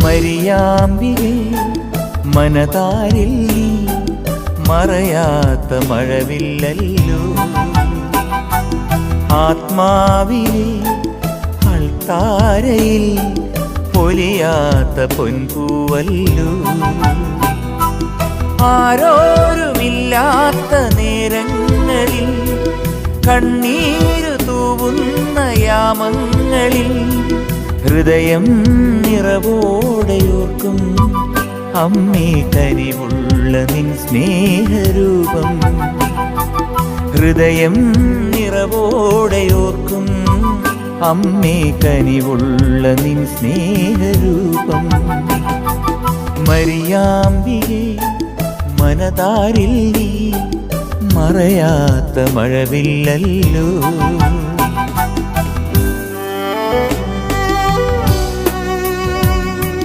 മരിയാമ്പികേ മനതാരിൽ നീ മറയാത്ത മഴവില്ലല്ലോ. ആത്മാവിലെ അൾത്താരയിൽ പൊലിയാത്ത പൊൻപൂവല്ലോ. ആരോരുമില്ലാത്ത നേരങ്ങളിൽ കണ്ണീരു തൂവുന്ന യാമങ്ങളിൽ ഹൃദയം നിറവോടെയോർക്കും അമ്മേ കനിവുള്ള നിൻ സ്നേഹരൂപം. ഹൃദയം നിറവോടെയോർക്കും അമ്മേ കനിവുള്ള നിൻ സ്നേഹരൂപം. മരിയാമ്പികേ മനതാരിൽ നീ മറയാത്ത മഴവില്ലല്ലോ.